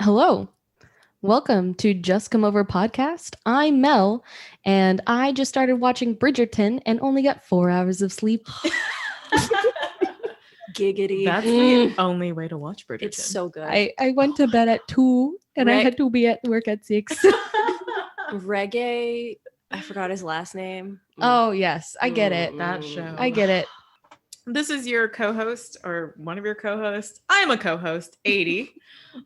Hello. Welcome to Just Come Over podcast. I'm Mel, and I just started watching Bridgerton and only got 4 hours of sleep. Giggity. That's the only way to watch Bridgerton. It's so good. I went to bed at 2 and I had to be at work at 6. Reggae. I forgot his last name. Oh, yes. I get it. That show. I get it. This is your co-host or one of your co-hosts. I'm a co-host, 80.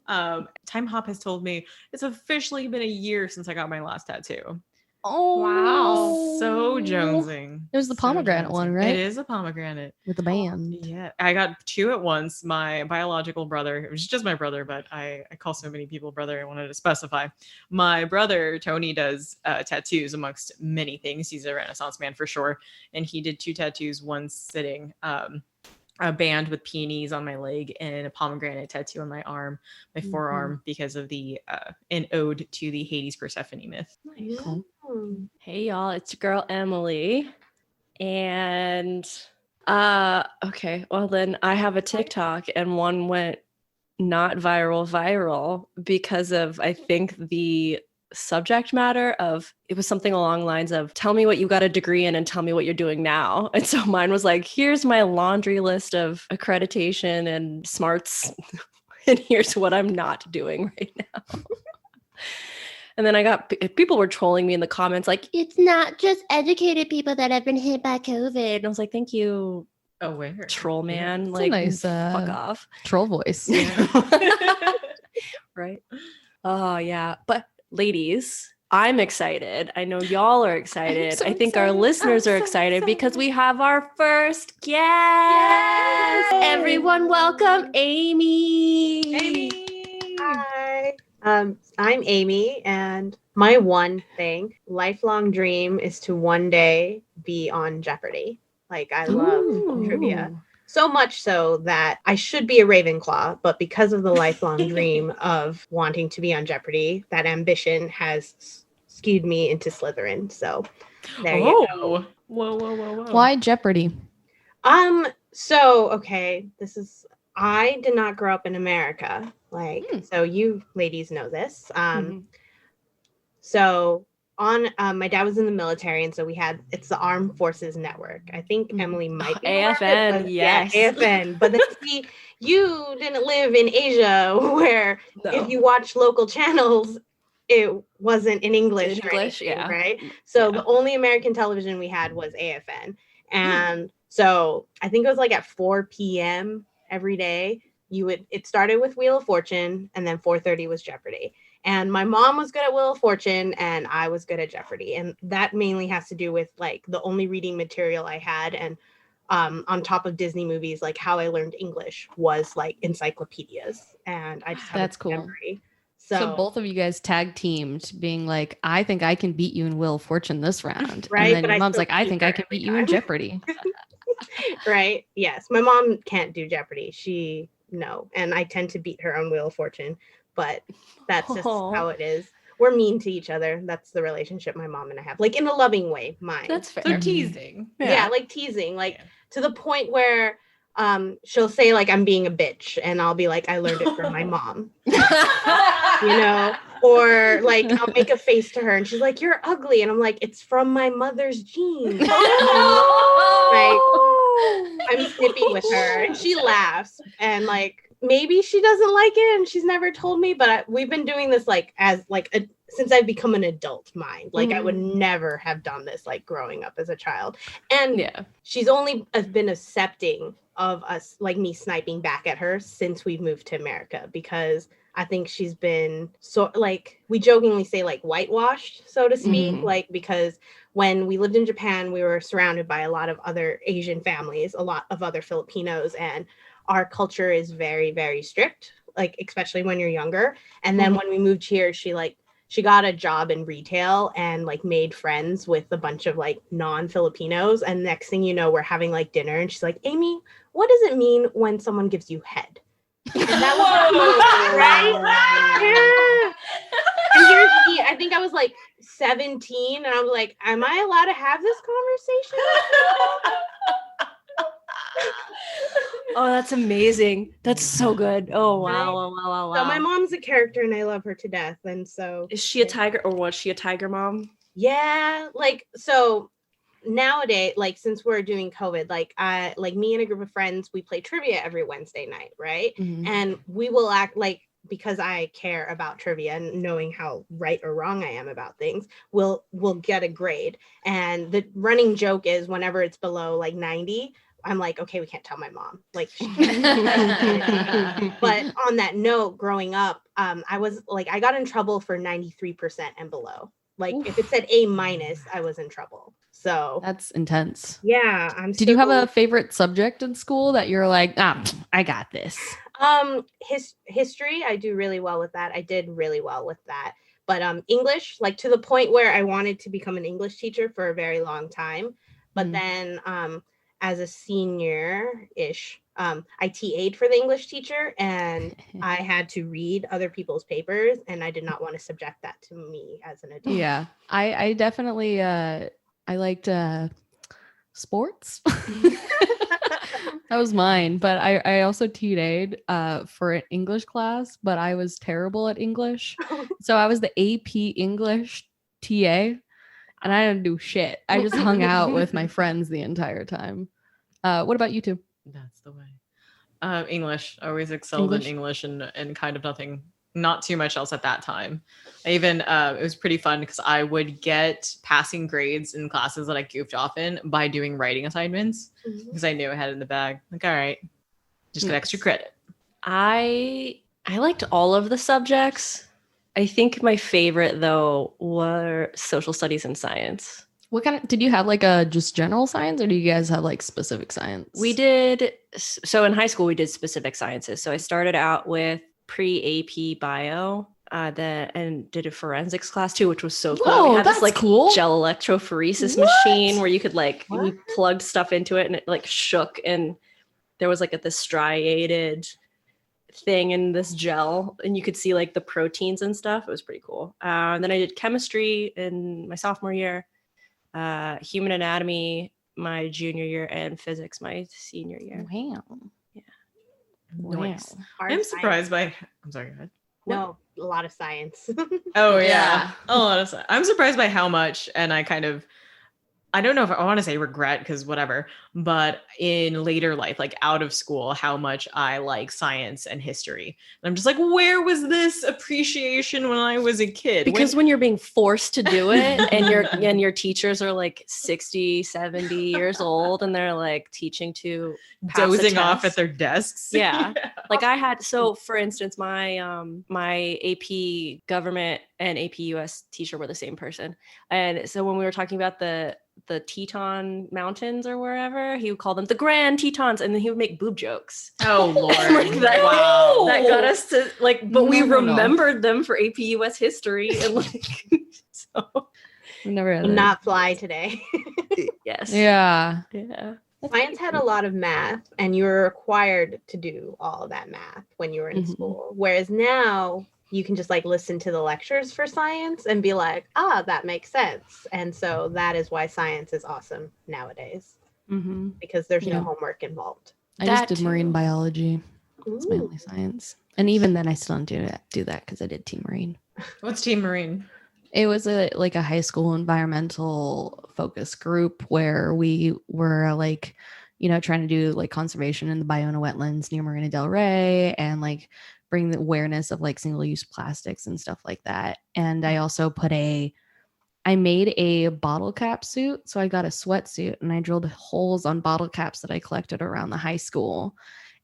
Time Hop has told me it's officially been a year since I got my last tattoo. Oh, wow. So jonesing. It was the pomegranate one, right? It is a pomegranate. With the band. Yeah, I got 2 at once. My biological brother, it was just my brother, but I call so many people brother, I wanted to specify. My brother, Tony, does tattoos amongst many things. He's a Renaissance man for sure. And he did 2 tattoos, one sitting, a band with peonies on my leg and a pomegranate tattoo on my arm, my forearm, because of the an ode to the Hades Persephone myth. Nice. Cool. Hey y'all, it's your girl Emily. And okay, well then I have a TikTok and one went not viral because of I think the subject matter of it was something along the lines of tell me what you got a degree in and tell me what you're doing now. And so mine was like, here's my laundry list of accreditation and smarts and here's what I'm not doing right now. And then I got people were trolling me in the comments like, it's not just educated people that have been hit by COVID. And I was like, thank you, Oh, where? troll man. It's like, a nice fuck off. troll voice. Right? Oh, yeah. But ladies, I'm excited. I know y'all are excited. so I think our excited. listeners I'm are so excited because excited. we have our first guest. Everyone welcome Amy. Hi. I'm Amy, and my one lifelong dream is to one day be on Jeopardy. Like, I love Ooh. trivia. So much so that I should be a Ravenclaw, but because of the lifelong dream of wanting to be on Jeopardy, that ambition has skewed me into Slytherin. So there you go. Whoa. Why Jeopardy? So okay, I did not grow up in America. So you ladies know this. So on my dad was in the military, and so it's the Armed Forces Network. I think Emily might be aware of it, AFN, but- yes. Yeah, AFN. But then see, you didn't live in Asia where if you watch local channels, it wasn't in English. or anything, yeah. right? So Yeah. the only American television we had was AFN. And so I think it was like at 4 p.m. every day. It started with Wheel of Fortune, and then 4:30 was Jeopardy. And my mom was good at Wheel of Fortune, and I was good at Jeopardy. And that mainly has to do with like the only reading material I had. And on top of Disney movies, like how I learned English was like encyclopedias. And I just have That's a cool. memory. So both of you guys tag teamed being like, I think I can beat you in Wheel of Fortune this round. Right, And then but your I mom's still like, I beat think her I can every beat you in time. Jeopardy. Right? Yes. My mom can't do Jeopardy. No. And I tend to beat her on Wheel of Fortune, but that's just Aw. how it is. We're mean to each other. That's the relationship my mom and I have. Like in a loving way, mine. That's fair. So teasing. yeah, like teasing. Like Yeah. to the point where she'll say like I'm being a bitch, and I'll be like, I learned it from my mom. Or like I'll make a face to her and she's like, you're ugly, and I'm like, it's from my mother's genes. I'm snippy with her, and she laughs, and like maybe she doesn't like it and she's never told me, but we've been doing this like as like since I've become an adult mind. Like I would never have done this like growing up as a child. And she's only been accepting of us, like me sniping back at her, since we've moved to America, because I think she's been so like, we jokingly say like whitewashed, so to speak, like because when we lived in Japan, we were surrounded by a lot of other Asian families, a lot of other Filipinos, and our culture is very, very strict, like especially when you're younger. And then when we moved here, she got a job in retail and like made friends with a bunch of like non-Filipinos. And next thing you know, we're having like dinner, and she's like, Amy, what does it mean when someone gives you head? And that was right? Yeah. And here's me, I think I was like 17, and I was like, am I allowed to have this conversation? Oh, that's amazing. That's so good. Oh, wow. Wow, wow, wow, So my wow. mom's a character and I love her to death. And so Is she a tiger or was she a tiger mom? yeah, like so nowadays, like since we're doing COVID, like me and a group of friends, we play trivia every Wednesday night, right? Mhm. And we will act like, because I care about trivia and knowing how right or wrong I am about things, we'll get a grade. And the running joke is whenever it's below like 90, I'm like, okay, we can't tell my mom. Like, but on that note, growing up, I was like, I got in trouble for 93% and below. Like, if it said A minus, I was in trouble. So That's intense. yeah, Did you have a favorite subject in school that you're like, I got this? History, I do really well with that. I did really well with that. But English, like to the point where I wanted to become an English teacher for a very long time. But then as a senior-ish, I TA'd for the English teacher and I had to read other people's papers and I did not want to subject that to me as an adult. Yeah, I definitely I liked sports. That was mine, but I also TA'd for an English class, but I was terrible at English. So I was the AP English TA and I didn't do shit. I just hung out with my friends the entire time. What about you two? That's the way. English. I always excelled in English and kind of nothing, not too much else at that time. I even, it was pretty fun because I would get passing grades in classes that I goofed off in by doing writing assignments because I knew I had it in the bag. Like, all right, just get extra credit. I liked all of the subjects. I think my favorite though were social studies and science. What kind of, did you have like a just general science or do you guys have like specific science? We did, so in high school we did specific sciences. So I started out with pre-AP bio and did a forensics class too, which was so cool. Whoa, we had that's this like cool. gel electrophoresis machine where you could like, we plugged stuff into it and it like shook and there was like this striated thing in this gel and you could see like the proteins and stuff. It was pretty cool. And then I did chemistry in my sophomore year, human anatomy my junior year, and physics my senior year. Wow. Yeah. Nice. Wow. I'm surprised by, I'm sorry, go ahead. No, a lot of science. Oh yeah. Yeah. A lot of stuff. I'm surprised by how much, and I kind of, I don't know if I want to say regret because whatever, but in later life, like out of school, how much I like science and history. And I'm just like, where was this appreciation when I was a kid? Because when you're being forced to do it and your teachers are like 60, 70 years old and they're like teaching to pass a dozing off at test. their desks. Yeah. Like I had, so for instance, my AP government and AP US teacher were the same person. And so when we were talking about the Teton Mountains or wherever, he would call them the Grand Tetons, and then he would make boob jokes. Oh Lord. Like that, Wow. that got us to like, but we No. remembered them for AP US history and like so I've never had Will that. not fly today. yes. Yeah. Yeah. Science had a lot of math, and you were required to do all of that math when you were in Mhm. school. Whereas now you can just like listen to the lectures for science and be like, that makes sense. And so that is why science is awesome nowadays, Mm-hmm. because there's Yeah. no homework involved. I just That did marine too. biology. It's my Ooh. only science. And even then I still don't do that because I did Team Marine. What's Team Marine? It was a high school environmental focus group where we were like, trying to do like conservation in the Ballona wetlands near Marina del Rey and like bring the awareness of like single-use plastics and stuff like that. And I also I made a bottle cap suit. So I got a sweatsuit and I drilled holes on bottle caps that I collected around the high school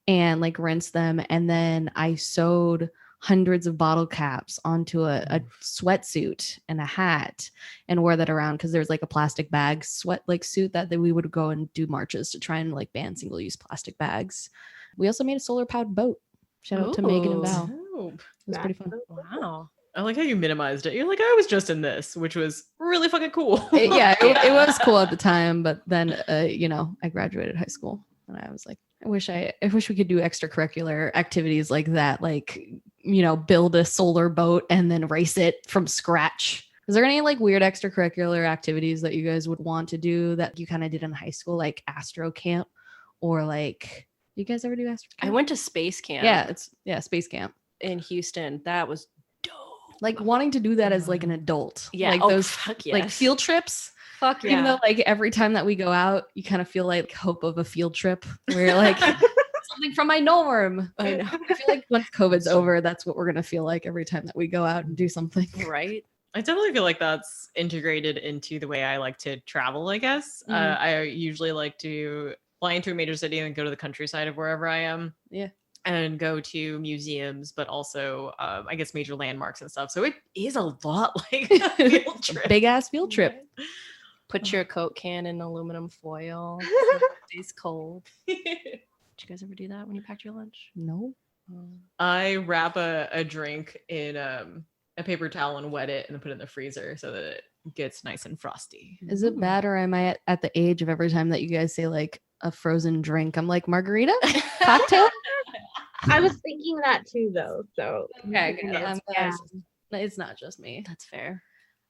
and like rinsed them. And then I sewed hundreds of bottle caps onto a sweatsuit and a hat and wore that around because there's like a plastic bag sweat like suit that we would go and do marches to try and like ban single-use plastic bags. We also made a solar powered boat. Shout out to Megan and Ooh. Val. Oh, It was pretty fun. Wow. I like how you minimized it. You're like, I was just in this, which was really fucking cool. It was cool at the time, but then I graduated high school and I was like, I wish we could do extracurricular activities like that, like build a solar boat and then race it from scratch. Is there any like weird extracurricular activities that you guys would want to do that you kind of did in high school, like Astro Camp or like You guys ever do Astro I Camp? went to space camp. Yeah, space camp. In Houston. That was dope. Like wanting to do that as like an adult. Yeah. Like Oh, those fuck like yes. field trips. Fuck yeah. Even though like every time that we go out, you kind of feel like hope of a field trip where you're like something from my norm. I know. I feel like once COVID's over, that's what we're gonna feel like every time that we go out and do something. Right. I definitely feel like that's integrated into the way I like to travel, I guess. I usually like to fly into a major city and go to the countryside of wherever I am. Yeah. And go to museums, but also, I guess, major landmarks and stuff. So it is a lot like a field trip. Big ass field trip. Put your Coke can in aluminum foil. So it stays cold. Did you guys ever do that when you packed your lunch? No. I wrap a drink in a paper towel and wet it and then put it in the freezer so that it gets nice and frosty. Is it bad, or am I at the age of every time that you guys say like a frozen drink, I'm like margarita cocktail? I was thinking that too, though. So Okay, good. yeah. It's not just me. That's fair.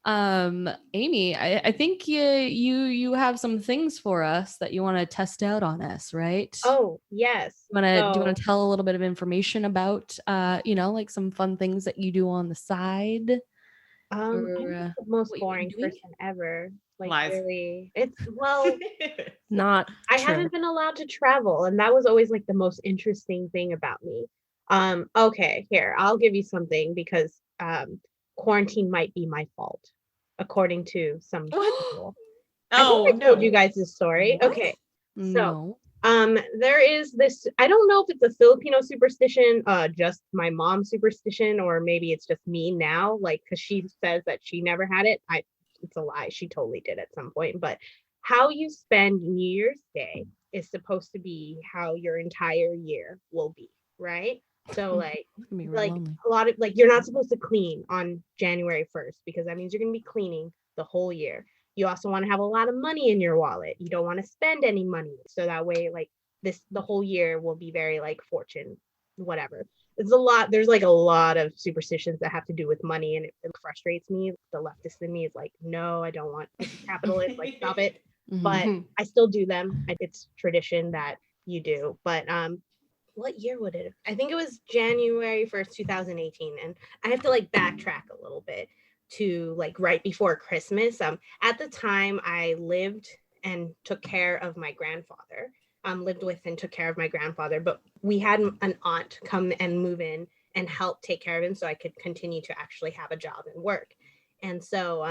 Amy, I think you have some things for us that you want to test out on us, right? Oh yes. Do you want So- to tell a little bit of information about like some fun things that you do on the side? I'm or, the most what you've been boring doing? person ever. Like Lies. really, it's well. Not I true. haven't been allowed to travel, and that was always like the most interesting thing about me. Okay, here, I'll give you something because quarantine might be my fault, according to some people. Oh, I think I told no. you guys this story. What? Okay. No. There is this, I don't know if it's a Filipino superstition, just my mom's superstition, or maybe it's just me now, like, because she says that she never had it. It's a lie. She totally did at some point. But how you spend New Year's Day is supposed to be how your entire year will be, right? So like It's gonna be real like lonely. a lot of like you're not supposed to clean on January 1st because that means you're going to be cleaning the whole year. You also want to have a lot of money in your wallet. You don't want to spend any money. So that way like the whole year will be very like fortune, whatever. There's like a lot of superstitions that have to do with money, and it frustrates me. The leftist in me is like, no, I don't want this is capitalist, like stop it. Mhm. But Mhm. I still do them. It's tradition that you do. But what year would it have? I think it was January 1st, 2018. And I have to like backtrack a little bit to like right before Christmas. At the time I lived and took care of my grandfather. Lived with and took care of my grandfather, but we had an aunt come and move in and help take care of him so I could continue to actually have a job and work. And so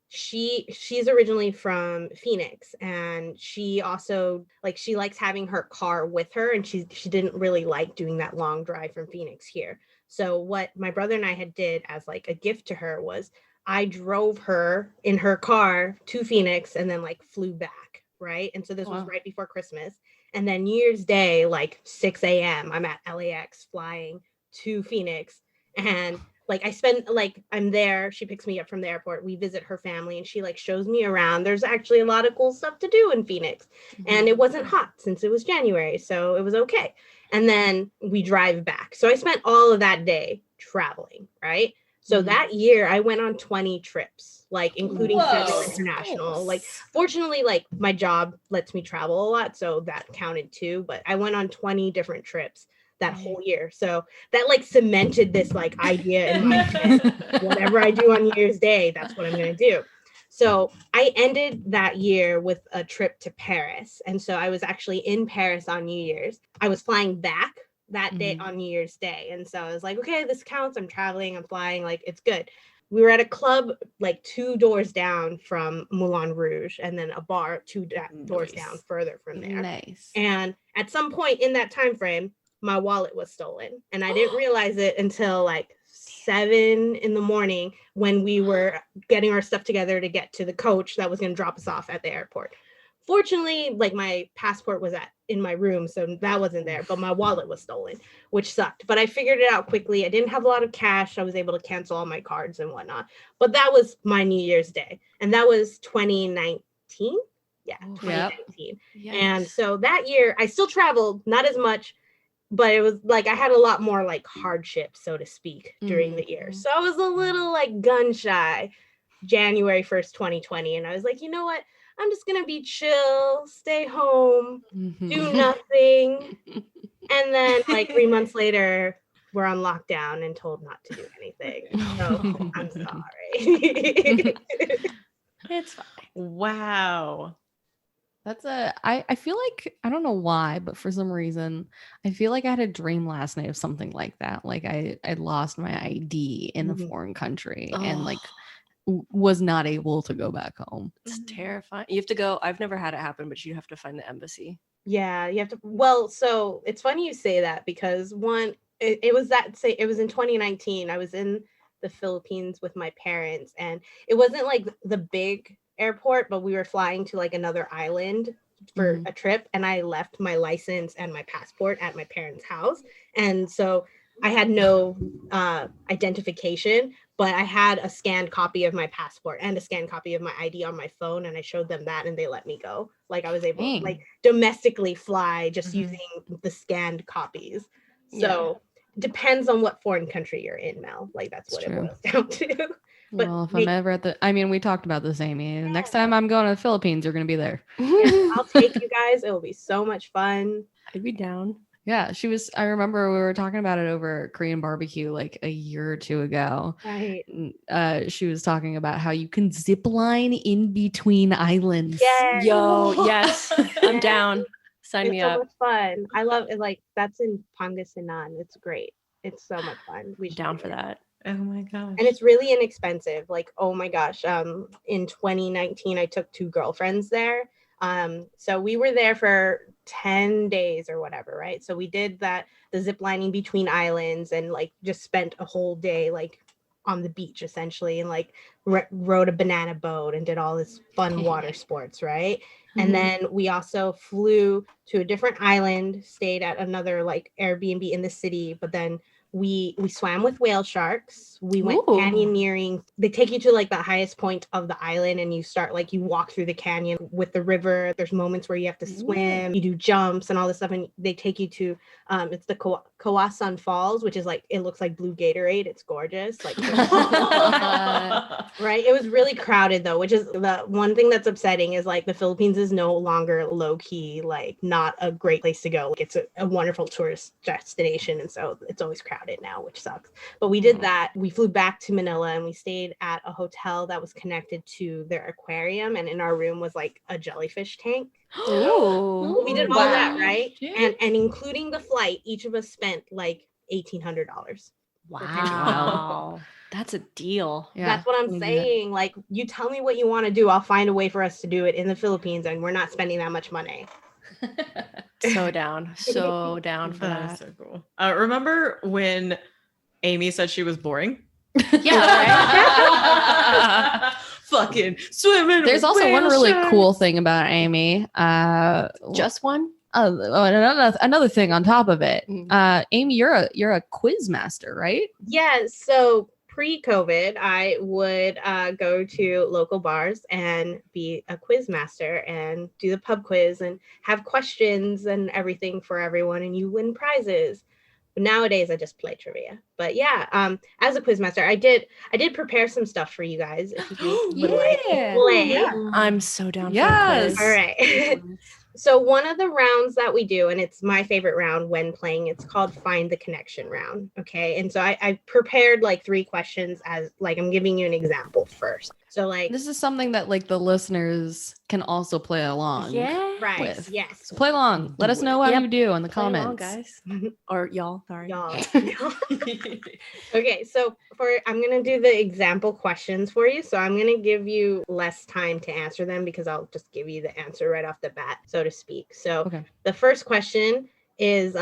she's originally from Phoenix, and she also like she likes having her car with her, and she didn't really like doing that long drive from Phoenix here. So what my brother and I had did as like a gift to her was I drove her in her car to Phoenix and then like flew back, right? And so this was Wow. right before Christmas. And then New Year's Day, like 6 a.m., I'm at LAX flying to Phoenix. And like I spend like I'm there, she picks me up from the airport, we visit her family, and she like shows me around. There's actually a lot of cool stuff to do in Phoenix. And it wasn't hot since it was January, so it was okay. And then we drive back. So I spent all of that day traveling, right? So Mhm. that year I went on 20 trips, like including Whoa. federal international. Like fortunately, like my job lets me travel a lot, so that counted too. But I went on 20 different trips that whole year. So that like cemented this like idea in my head. Whatever I do on New Year's Day, that's what I'm going to do. So I ended that year with a trip to Paris. And so I was actually in Paris on New Year's. I was flying back that day on New Year's Day. And so I was like, okay, this counts. I'm traveling, I'm flying, like it's good. We were at a club like 2 doors down from Moulin Rouge, and then a bar 2 doors Nice. down further from there. Nice. And at some point in that time frame, my wallet was stolen, and I didn't realize it until like 7 in the morning when we were getting our stuff together to get to the coach that was going to drop us off at the airport. Fortunately, like my passport was in my room, so that wasn't there, but my wallet was stolen, which sucked. But I figured it out quickly. I didn't have a lot of cash. I was able to cancel all my cards and whatnot. But that was my New Year's Day, and that was 2019. Yeah, Oof. 2019. Yikes. And so that year I still traveled, not as much, but it was like I had a lot more like hardship, so to speak, during the year. So I was a little like gun shy January 1st, 2020. And I was like, you know what? I'm just gonna be chill, stay home, Mhm. do nothing. And then like 3 months later, we're on lockdown and told not to do anything. So I'm sorry. It's fine. Wow. That's I feel like I don't know why, but for some reason, I feel like I had a dream last night of something like that. Like I lost my ID in a Mhm. foreign country and like Oh, was not able to go back home. it's terrifying. You have to go. I've never had it happen, but you have to find the embassy. Yeah, you have to. Well, so it's funny you say that because one, it was it was in 2019. I was in the Philippines with my parents, and it wasn't like the big airport, but we were flying to like another island for Mhm. a trip, and I left my license and my passport at my parents' house, and so I had no identification, but I had a scanned copy of my passport and a scanned copy of my ID on my phone, and I showed them that, and they let me go. Like I was able Dang. to like domestically fly just Mhm. using the scanned copies. Yeah. So depends on what foreign country you're in, Mel. Like that's It's what true. it boils down to. But Well, if make- I'm ever at the, I mean, we talked about this, Amy. Next time I'm going to the Philippines, you're going to be there. I'll take you guys. It will be so much fun. I'd be down. Yeah, she was. I remember we were talking about it over Korean barbecue like a year or two ago. Right. She was talking about how you can zip line in between islands. Yes. Yo, yes, I'm Yes. down. Sign It's me so up. much fun. I love it. Like that's in Pangasinan. It's great. It's so much fun. We I'm should down do for it. that. Oh my gosh. And it's really inexpensive. Like, oh my gosh. In 2019, I took 2 girlfriends there. So we were there for 10 days or whatever, right? So we did that, the zip lining between islands, and like just spent a whole day like on the beach essentially, and like rode a banana boat and did all this fun water sports, right? And then we also flew to a different island, stayed at another like Airbnb in the city, but then we swam with whale sharks. We went Ooh. canyoneering. They take you to like the highest point of the island, and you start like you walk through the canyon with the river. There's moments where you have to swim, you do jumps and all this stuff, and they take you to it's the Kawasan Falls, which is like it looks like blue Gatorade. It's gorgeous. Like right. It was really crowded though, which is the one thing that's upsetting is like the Philippines is no longer low key, like not a great place to go. Like, it's a wonderful tourist destination. And so it's always crowded now, which sucks. But we did that. We flew back to Manila and we stayed at a hotel that was connected to their aquarium. And in our room was like a jellyfish tank. Ooh. We did all Wow. that, right? And including the flight, each of us spent like $1,800. Wow. That's a deal. Yeah, That's what I'm we do that. saying. Like, you tell me what you want to do, I'll find a way for us to do it in the Philippines, and we're not spending that much money. So down. So down for That is that. so cool. Remember when Amy said she was boring? Yeah, Fucking swimming. There's with also one whale really sharks. cool thing about Amy. Just one? Another thing on top of it. Mm. Amy, you're a quiz master, right? Yeah, so pre-COVID, I would go to local bars and be a quiz master and do the pub quiz and have questions and everything for everyone, and you win prizes. But nowadays, I just play trivia. But yeah, as a quiz master, I did prepare some stuff for you guys if you would like to Yeah. play. Yeah. I'm so down Yes. for All a right. quiz. So one of the rounds that we do, and it's my favorite round when playing, it's called Find the Connection round. Okay. And so I prepared like 3 questions as like I'm giving you an example first. So like This is something that like the listeners can also play along. Yeah. right. with. Yes. So play along. Let us know how Yep. you do in the Play along, comments. guys. Or y'all, sorry. Y'all. Okay, so I'm gonna do the example questions for you. So I'm gonna give you less time to answer them because I'll just give you the answer right off the bat, so to speak. So Okay. the first question is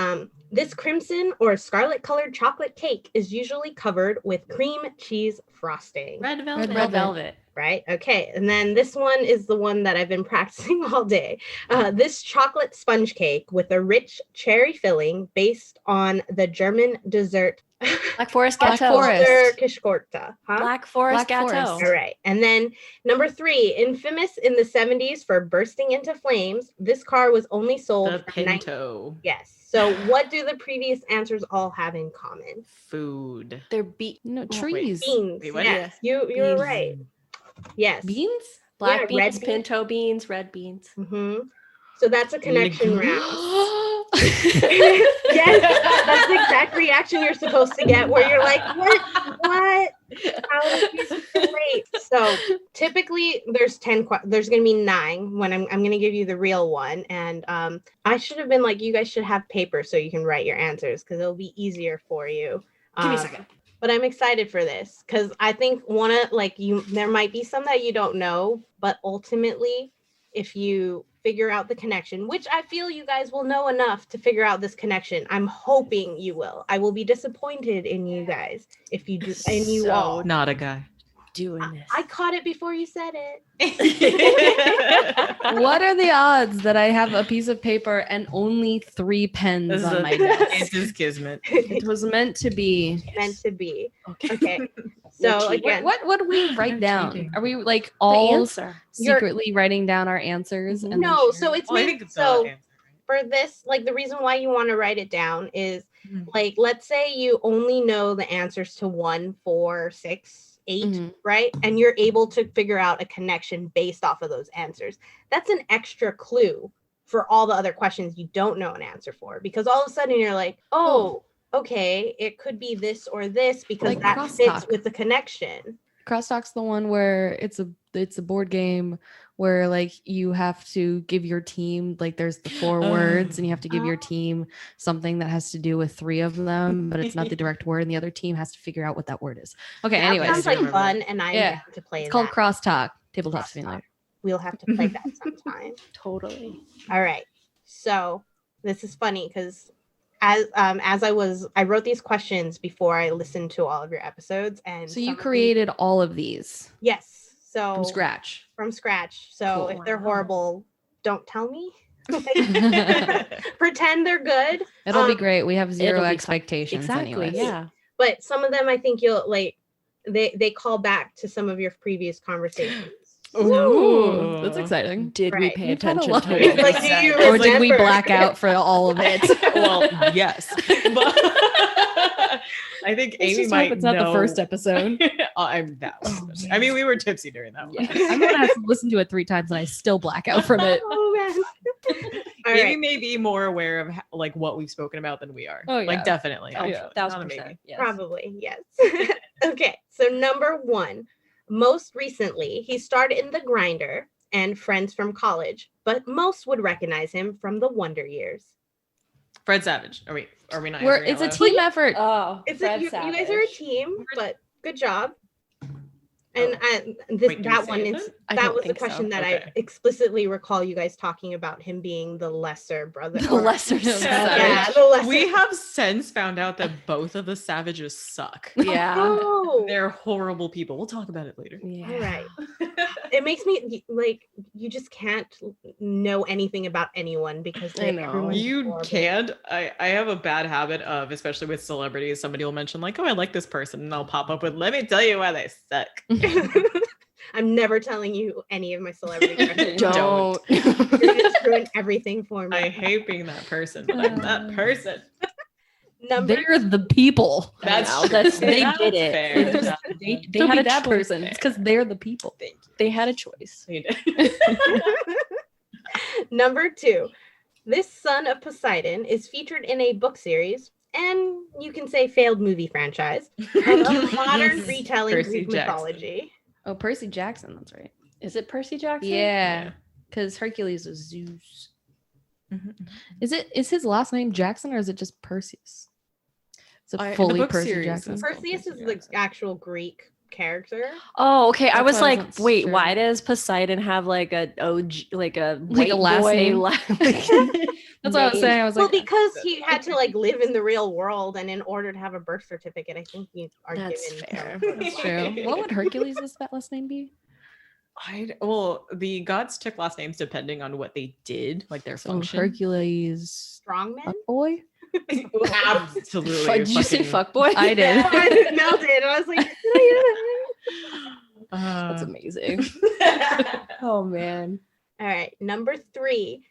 this crimson or scarlet colored chocolate cake is usually covered with cream cheese frosting. Red velvet. Red velvet. Right? Okay. And then this one is the one that I've been practicing all day. This chocolate sponge cake with a rich cherry filling based on the German dessert Black Forest Black Gâteau. Forest. Kirschtorte. Huh? Black Forest Black Gâteau. Forest. All right. And then number 3, infamous in the 70s for bursting into flames. This car was only sold The for Pinto. Yes. So what do the previous answers all have in common? Food. They're No, wait. trees. Beans. Wait, what? Yes. You were Beans. right. Yes. Beans? Black Yeah, beans, red beans. pinto beans, red beans. So that's a connection Legume. round. Yes, that's the exact reaction you're supposed to get, where you're like, what? How did you relate? So typically there's 10 there's gonna be 9 when I'm gonna give you the real one. And I should have been like, you guys should have paper so you can write your answers, because it'll be easier for you. Give me a second. But I'm excited for this because I think there might be some that you don't know, but ultimately, if you figure out the connection, which I feel you guys will know enough to figure out this connection. I'm hoping you will. I will be disappointed in you guys if you do, and you So all. Not a guy. Doing this. I caught it before you said it. What are the odds that I have a piece of paper and only 3 pens on my desk? It's his kismet. It was meant to be. Meant to be. Okay. Okay. So again, What do we write down? cheating. Are we like The all answer. secretly writing down our answers? And then no. sharing? So it's Well, I maybe think it's so. the answer, For this, like the reason why you want to write it down is Mhm. like, let's say you only know the answers to 1, 4, 6, 8, Mhm. right? And you're able to figure out a connection based off of those answers. That's an extra clue for all the other questions you don't know an answer for, because all of a sudden you're like, oh, okay, it could be this or this because Like that crosstalk. fits with the connection. Crosstalk's the one where it's a board game where like you have to give your team, like there's the 4 words and you have to give your team something that has to do with 3 of them, but it's not the direct word, and the other team has to figure out what that word is. Okay, That anyways, sounds like remember that. fun, and I'm Yeah. down to play it's called that. Crosstalk. Tabletop Simulator. We'll have to play that sometime. Totally. All right. So this is funny because as I wrote these questions before I listened to all of your episodes, and So some you of these- created all of these yes, so from scratch. From scratch. So Cool. if they're Wow. horrible, don't tell me. Pretend they're good. It'll be Um, great. We have 0 it'll be fun. expectations Exactly. anyways. Yeah. But some of them I think you'll like. They call back to some of your previous conversations. Ooh, that's exciting. Did we Right. pay We've had a attention lot. to it? Like, do you Or did we remember? black out for all of it? Well, yes, but I think Let's Amy just might hope it's not know. the first episode. I mean, we were tipsy during that one. I'm gonna have to listen to it 3 times and I still black out from it. Oh man. All Amy right. may be more aware of like what we've spoken about than we are. Oh, yeah. Like definitely. Oh, actually, 1000%. not a maybe. Yes. Probably, yes. Okay, so number 1. Most recently, he starred in The Grinder and Friends from College, but most would recognize him from The Wonder Years. Fred Savage. Are we not? We're, answering it's a out loud? team effort. Oh, It's Fred you guys are a Savage. team, but good job. And Wait, do we that say one it is then? I that don't was the think so. question that I Okay. explicitly recall you guys talking about him being the lesser brother. The or- lesser yeah, Savage. the lesser. We have since found out that both of the Savages suck. Yeah. Oh, They're horrible people. We'll talk about it later. Yeah. all right. It makes me like you just can't know anything about anyone because I know. everyone's You horrible. can't. I have a bad habit of, especially with celebrities, somebody will mention like, oh, I like this person, and they'll pop up with, let me tell you why they suck. I'm never telling you any of my celebrity crushes. Don't. You're just ruin everything for me. I hate being that person, but I'm that person. Number They're the people. That's know, true. that's- they That's did it. fair. They just- That's They Don't had be a that choice. person. It's because they're the people. Thank They had a choice. you. Number 2. This son of Poseidon is featured in a book series and you can say failed movie franchise of a modern retelling Percy Greek Jackson. mythology. Oh, Percy Jackson. That's right. Is it Percy Jackson? Yeah, because Hercules was Zeus. Mhm. Is his last name Jackson or is it just Perseus? It's In a the fully book Percy series, Jackson. it's called Perseus is Percy the Jackson. actual Greek character. Oh, okay. I That's was why I like, wasn't wait, sure. why does Poseidon have like a OG, like a Like a white last boy name? That's what I was name? saying. I was Well, like, because he had to like live in the real world, and in order to have a birth certificate, I think you are That's given. fair. that's true. What would Hercules' last name be? Well, the gods took last names depending on what they did, like their So function. Hercules Strongman. boy. Absolutely. Did you say fucking- fuckboy? I did. I melted. I was like, did I That's Uh, amazing. Oh man. All right, number 3.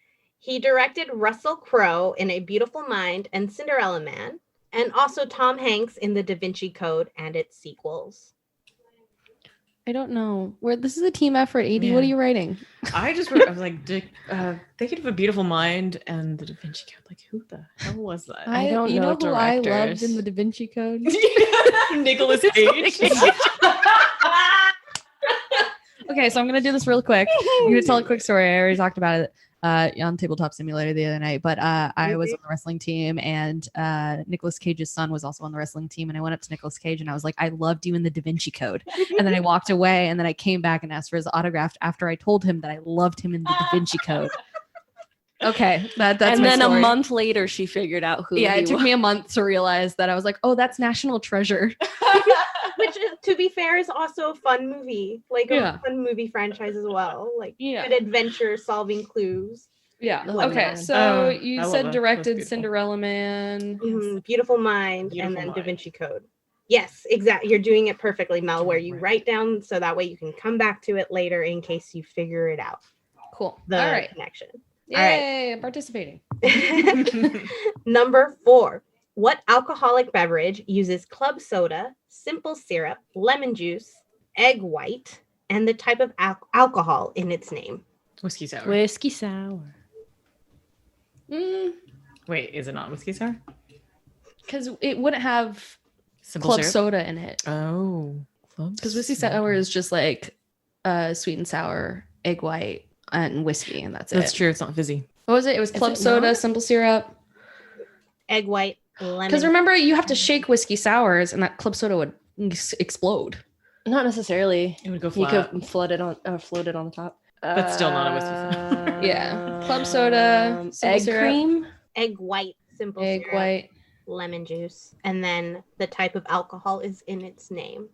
He directed Russell Crowe in A Beautiful Mind and Cinderella Man, and also Tom Hanks in The Da Vinci Code and its sequels. I don't know. Where this is a team effort. 80. What are Yeah. you writing? I just wrote, I was like, Thinking of a Beautiful Mind and the Da Vinci Code. Like, who the hell was that? I don't You know know who I loved in directors. the Da Vinci Code? Nicholas Cage. Okay, so I'm gonna do this real quick. I'm gonna tell a quick story. I already talked about it on Tabletop Simulator the other night, but I was on the wrestling team, and Nicolas Cage's son was also on the wrestling team, and I went up to Nicolas Cage and I was like, I loved you in the Da Vinci Code. And then I walked away, and then I came back and asked for his autograph after I told him that I loved him in the Da Vinci Code. Okay, that's and my then story. a month later, she figured out who. Yeah, he it took was. me a month to realize that. I was like, oh, that's National Treasure. Which, to be fair, is also a fun movie, like Yeah. a fun movie franchise as well. Like Yeah. good adventure, solving clues. Yeah. Oh, Okay, man. so Oh, you I love said it. That's directed beautiful. Cinderella Man. Mhm, Beautiful Mind, Beautiful and then Da Mind. Vinci Code. Yes, exactly. You're doing it perfectly, Mel, where you Right. write down so that way you can come back to it later in case you figure it out, Cool. the All right. connection. Yay, participating. Number 4. What alcoholic beverage uses club soda, simple syrup, lemon juice, egg white, and the type of alcohol in its name? Whiskey sour. Whiskey sour. Wait, is it not whiskey sour? Because it wouldn't have Simple club syrup? soda in it. Oh. Because whiskey sour is just like sweet and sour, egg white, and whiskey, and that's it. That's true. It's not fizzy. What was it? It was club it soda, not? simple syrup. Egg white, lemon. Because remember, you have to shake whiskey sours, and that club soda would explode. Not necessarily. It would go You flat. could float it on the top. But still not a whiskey sour. Yeah. Club soda, simple egg syrup. cream. egg white, simple Egg syrup, white. lemon juice, and then the type of alcohol is in its name.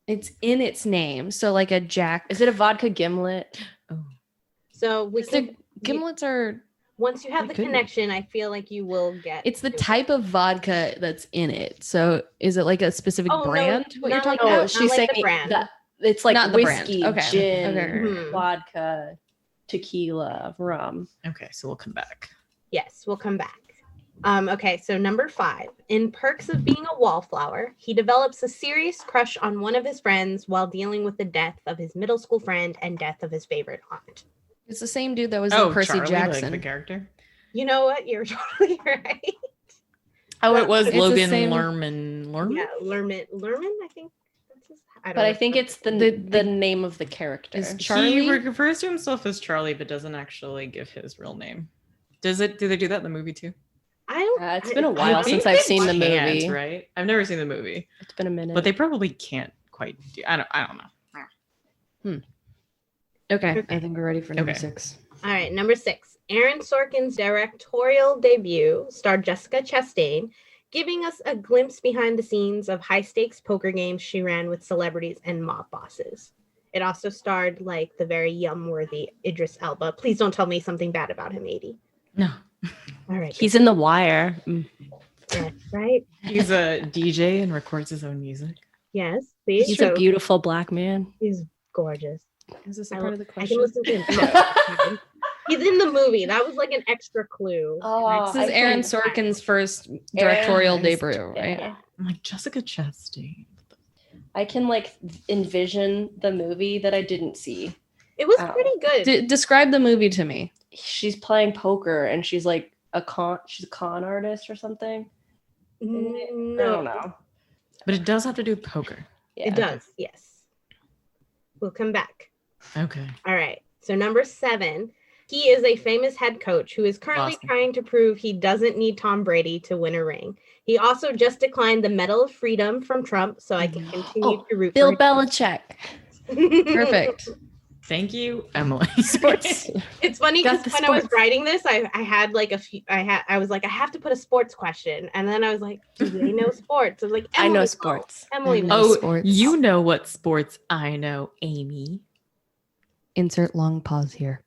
It's in its name. So like a Jack. Is it a vodka gimlet? So we The can gimlets are. once you have It the could be. connection, I feel like you will get. It's the to it. type of vodka that's in it. So is it like a specific Oh, no, brand? What you're not talking like No, about? not she's like saying the brand. that it's like Not the brand. whiskey, Okay. gin, Okay. Mhm. vodka, tequila, rum. Okay, so we'll come back. Yes, we'll come back. Okay, so number 5. In Perks of Being a Wallflower, he develops a serious crush on one of his friends while dealing with the death of his middle school friend and death of his favorite aunt. It's the same dude that was in Percy Charlie, Jackson. like the character. You know what? You're totally right. Oh, it was It's the Logan same- Lerman. Yeah, Lerman, I think. That's his, But I think it's the The- name of the character. Is Charlie? He refers to himself as Charlie, but doesn't actually give his real name. Does it? Do they do that in the movie too? I don't. It's been a I while think since I've they seen the can't, movie. Right? I've never seen the movie, It's been a minute. but they probably can't quite do. I don't know. Okay, I think we're ready for number Okay. 6. All right, number 6. Aaron Sorkin's directorial debut starred Jessica Chastain, giving us a glimpse behind the scenes of high-stakes poker games she ran with celebrities and mob bosses. It also starred like the very yum-worthy Idris Elba. Please don't tell me something bad about him, 80. No, All right, He's in The Wire. yes, right? he's a DJ and records his own music. Yes, see, He's so a beautiful black man. he's gorgeous. Is this a I part lo- of the I question? can listen to him. He's in the movie. That was like an extra clue. Oh, This is I Aaron think- Sorkin's first directorial Aaron's- debut, right? Yeah. I'm like Jessica Chastain. I can like envision the movie that I didn't see. It was Oh. pretty good. Describe the movie to me. She's playing poker and she's like she's a con artist or something. I don't No, know. But it does have to do with poker. Yeah. it does. Yes. We'll come back. Okay. All right. So number 7, he is a famous head coach who is currently Awesome. trying to prove he doesn't need Tom Brady to win a ring. He also just declined the Medal of Freedom from Trump, so I can continue Oh, to root Bill for Belichick. him. Perfect. Thank you, Emily. Sports. It's funny Got because the when I was sports. writing this, I had like a few. I was like, I have to put a sports question, and then I was like, do they know sports? I was like, I Emily know knows. sports. Emily I know knows. Oh, sports. you know what sports I know, Amy. Insert long pause here.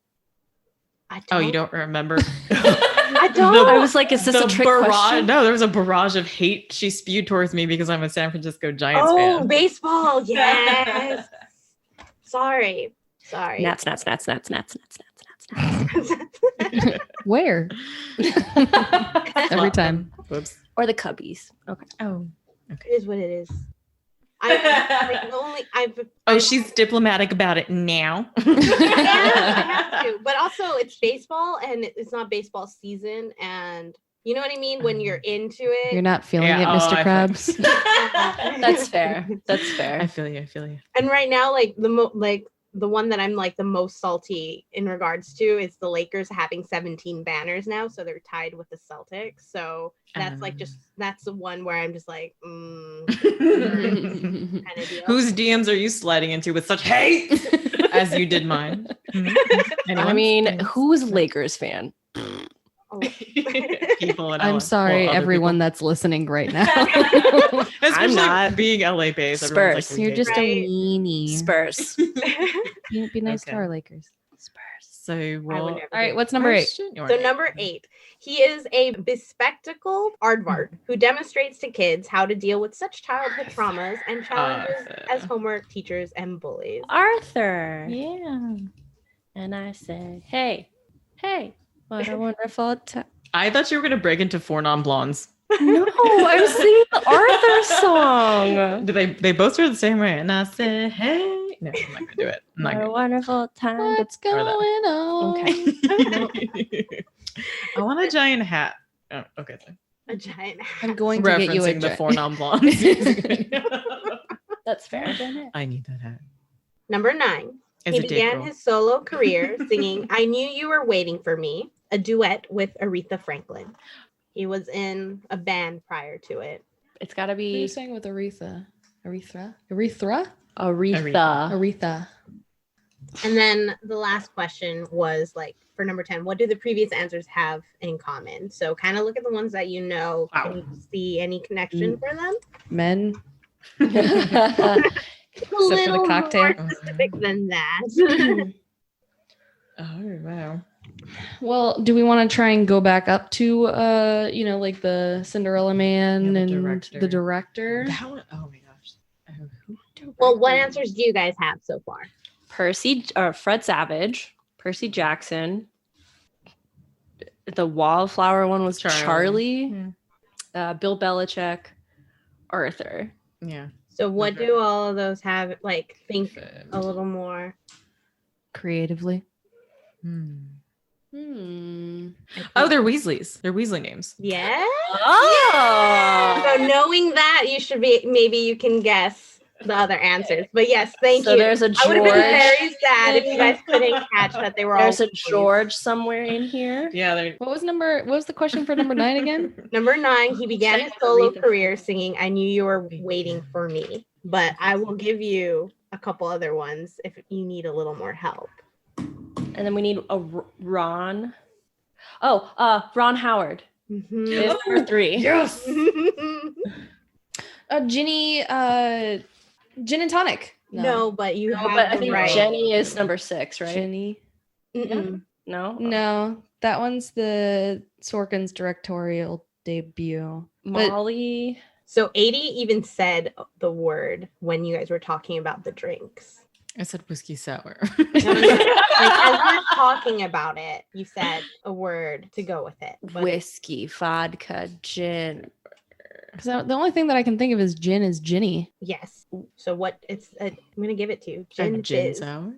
I Oh, you don't remember? I don't. I was like, is this a trick question? No, there was a barrage of hate she spewed towards me because I'm a San Francisco Giants Oh, fan. baseball. Yes. Sorry. Nats, nats, nats, nats, nats, nats, nats, nats. Where? Every time. Whoops. Or the Cubbies. Okay. Oh. It is what it is. Oh, she's diplomatic about it now. Yeah, I have to. But also, it's baseball, and it's not baseball season, and you know what I mean when you're into it. You're not feeling Yeah, it, oh, Mr. I Krabs. That's fair. That's fair. I feel you. And right now, like the one that I'm like the most salty in regards to is the Lakers having 17 banners now, so they're tied with the Celtics. So that's like that's the one where I'm just like, kind of deal. Whose DMs are you sliding into with such hate as you did mine? I mean, who's Lakers fan? Oh. People in I'm LA. sorry, Well, other everyone people. that's listening right now. Especially not. being LA based. Spurs. Like, You're just Right. a weenie. Spurs. Be nice to Okay. our Lakers. Spurs. So I would well, never All right, do what's number 8? So number 8, he is a bespectacled aardvark who demonstrates to kids how to deal with such childhood traumas and challenges as homework, teachers, and bullies. Arthur. Yeah. And I say, hey, what a wonderful time. I thought you were gonna break into 4 non-blondes. No, I'm singing the Arthur song. Do they both start the same way? And I said, hey. No, I'm not gonna do it. I'm not What a gonna. wonderful time. What's Or going that. on? Okay. I want a giant hat. Oh, okay. So. A giant I'm going to get you a Referencing the jet. 4 non-blondes. That's fair. I need that hat. Number 9. As He a date began girl. his solo career singing I Knew You Were Waiting for Me, a duet with Aretha Franklin. He was in a band prior to it. It's got to Who are you be saying with Aretha? Aretha? Aretha. And then the last question was like for number 10, what do the previous answers have in common? So kind of look at the ones that you know. Wow. Can you see any connection for them? Men. It's a for the little cocktail. more specific than that. Oh wow. Well, do we want to try and go back up to like the Cinderella Man Yeah, and the the director? That one, oh my gosh. Well, what answers do you guys have so far? Fred Savage, Percy Jackson. The Wallflower one was Charlie. Bill Belichick, Arthur. Yeah. So what Okay. do all of those have? Like think a little more. Creatively. Hmm. Hmm. Oh, they're Weasleys. They're Weasley names. Yeah. Oh. So knowing that, you should be maybe you can guess the other answers. But yes, thank So you. there's a I would have been George. very sad if you guys couldn't catch that they were There's all a George somewhere in here. Yeah, they're What was the question for number 9 again? Number 9, he began his Check solo Aretha career singing I Knew You Were Waiting for Me. But I will give you a couple other ones if you need a little more help. And then we need a Ron. Ron Howard Mhm. is number 3. yes. Ginny, Gin and Tonic. No, but you No, have but I them think right. Jenny is number 6, right? Ginny. Mm-mm. No? No, that one's the Sorkin's directorial debut. But Molly. So 80 even said the word when you guys were talking about the drinks. I said whiskey sour. No, as we were talking about it, you said a word to go with it. But Whiskey, vodka, gin. because the only thing that I can think of is gin is Ginny. yes. So what I'm going to give it to you. A Gin gin fizz. sour.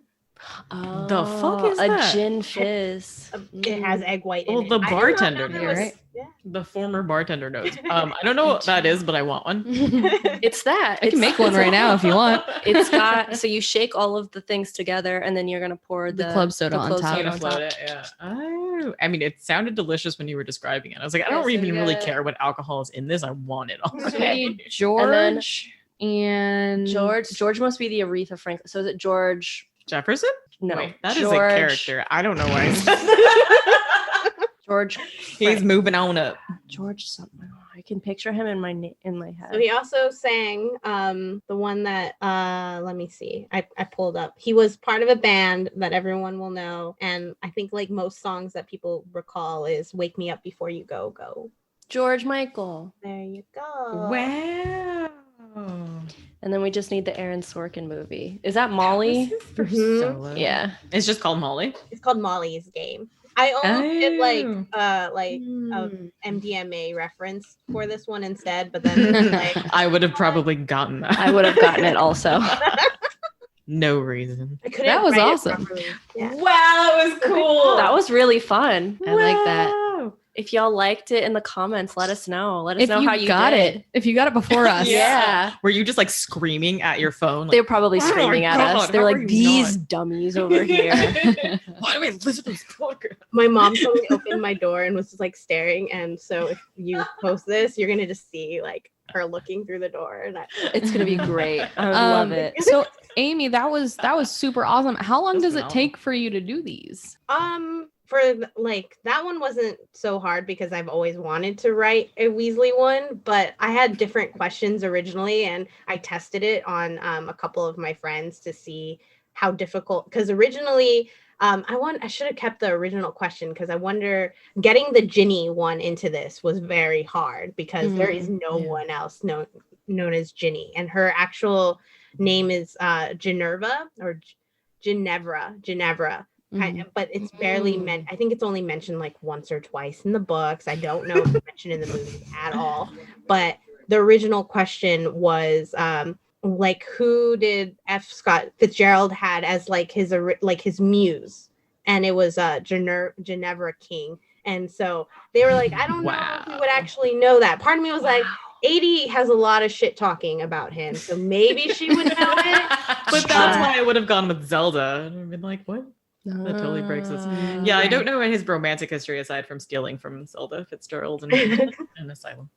Oh, The fuck is a that? gin fizz. It has egg white in Well, it. the I did not bartender know knows. there was- Right. Yeah. The former bartender knows. I don't know what that is, but I want one. It's that. I can make one right now if you want. It's got so you shake all of the things together and then you're gonna pour The club soda on club top. I'm soda gonna float it. Yeah. Oh, I mean, it sounded delicious when you were describing it. I was like, I Yeah, don't so even you really got- care what alcohol is in this. I want it all. Okay. George and George must be the Aretha Franklin. So is it George? Jefferson? No, Wait, that is George, a character. I don't know why I said that. George. He's moving on up. George something. I can picture him in my head. So he also sang the one that let me see. I pulled up. He was part of a band that everyone will know. And I think like most songs that people recall is Wake Me Up Before You Go Go. George Michael. There you go. Wow. And then we just need the Aaron Sorkin movie. Is that Molly? Mhm. Solo. Yeah. It's just called Molly. It's called Molly's Game. I almost did like Oh. a MDMA reference for this one instead, but then like I would have probably gotten that. I would have gotten it also. No reason. I couldn't That was write it awesome. properly. Yeah. Wow, that was cool. That was really fun. I like that. Wow. If y'all liked it in the comments, let us know. Let us If know you how you got did. it, if you got it before us, Yeah. Were you just like screaming at your phone? They're Like, probably Oh my screaming at God, us. They're how are like, you these dummies over here. why do we listen to this podcast? My mom totally opened my door and was just like staring. And so if you post this, you're gonna just see like her looking through the door. And It's going to be great. I would love it. So Amy, that was super awesome. How long That's does it phenomenal. take for you to do these? for like that one wasn't so hard because I've always wanted to write a Weasley one, but I had different questions originally and I tested it on a couple of my friends to see how difficult, because originally I should have kept the original question because I wonder getting the Ginny one into this was very hard because there is no Yeah. one else known as Ginny, and her actual name is Ginevra or Ginevra. But it's barely meant. I think it's only mentioned like once or twice in the books. I don't know if it's mentioned in the movies at all. But the original question was like, who did F. Scott Fitzgerald had as like his muse, and it was Ginevra King. And so they were like, I don't know if we would actually know that. Part of me was like, 80 has a lot of shit talking about him, so maybe she would know it. But that's why I would have gone with Zelda. And I've been like, what? That totally breaks this. Yeah, I don't know his romantic history aside from stealing from Zelda Fitzgerald and an asylum.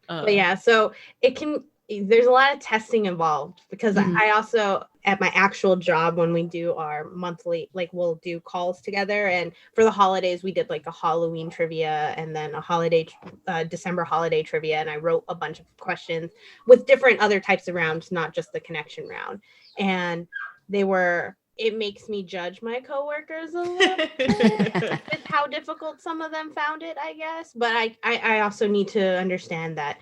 But yeah, so there's a lot of testing involved because I also, at my actual job, when we do our monthly, like we'll do calls together, and for the holidays we did like a Halloween trivia and then a holiday December holiday trivia, and I wrote a bunch of questions with different other types of rounds, not just the connection round. And it makes me judge my coworkers a little bit with how difficult some of them found it, I guess. But I also need to understand that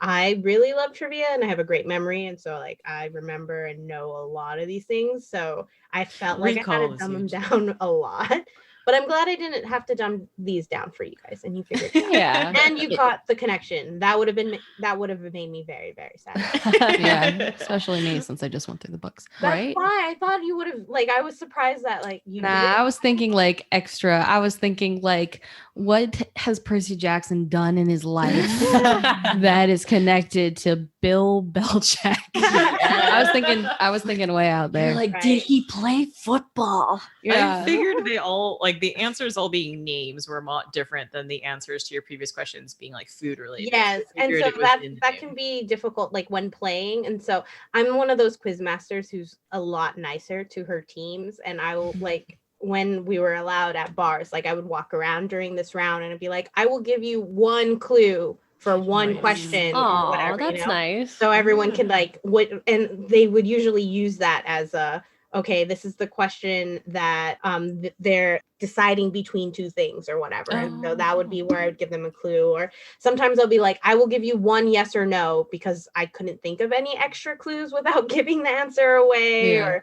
I really love trivia and I have a great memory. And so like I remember and know a lot of these things. So I felt like I had to dumb them down a lot. But I'm glad I didn't have to dumb these down for you guys, and you figured it out. Yeah. And you caught the connection. That would have made me very, very sad. Yeah, especially me since I just went through the books. That's right? why I thought you would have, like, I was surprised that like you Nah, I was thinking like extra. I was thinking like, what has Percy Jackson done in his life that is connected to Bill Belichick? I was thinking way out there. Like, Right. did he play football? I figured they all like the answers all being names were not different than the answers to your previous questions being like food related. Yes, I and figured so it was that in the that name. can be difficult, like when playing. And so I'm one of those quiz masters who's a lot nicer to her teams, and I will like when we were allowed at bars, like I would walk around during this round and I'd be like, I will give you one clue for one Nice. question or Oh, whatever. that's nice. So everyone can like and they would usually use that as a, okay, this is the question that they're deciding between two things or whatever. And so that would be where I would give them a clue. Or sometimes I'll be like, I will give you one yes or no because I couldn't think of any extra clues without giving the answer away. Yeah.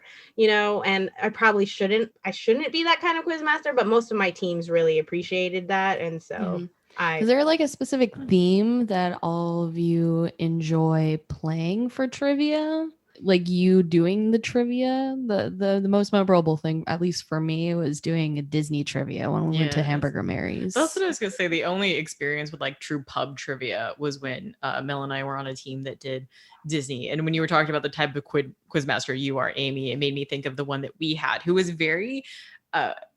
Or, and I probably shouldn't be that kind of quiz master, but most of my teams really appreciated that. And so Is there like a specific theme that all of you enjoy playing for trivia? Like you doing the trivia? The most memorable thing, at least for me, was doing a Disney trivia when we went to Yes. Hamburger Mary's. That's what I was gonna say. The only experience with like true pub trivia was when Mel and I were on a team that did Disney. And when you were talking about the type of quizmaster you are, Amy, it made me think of the one that we had, who was very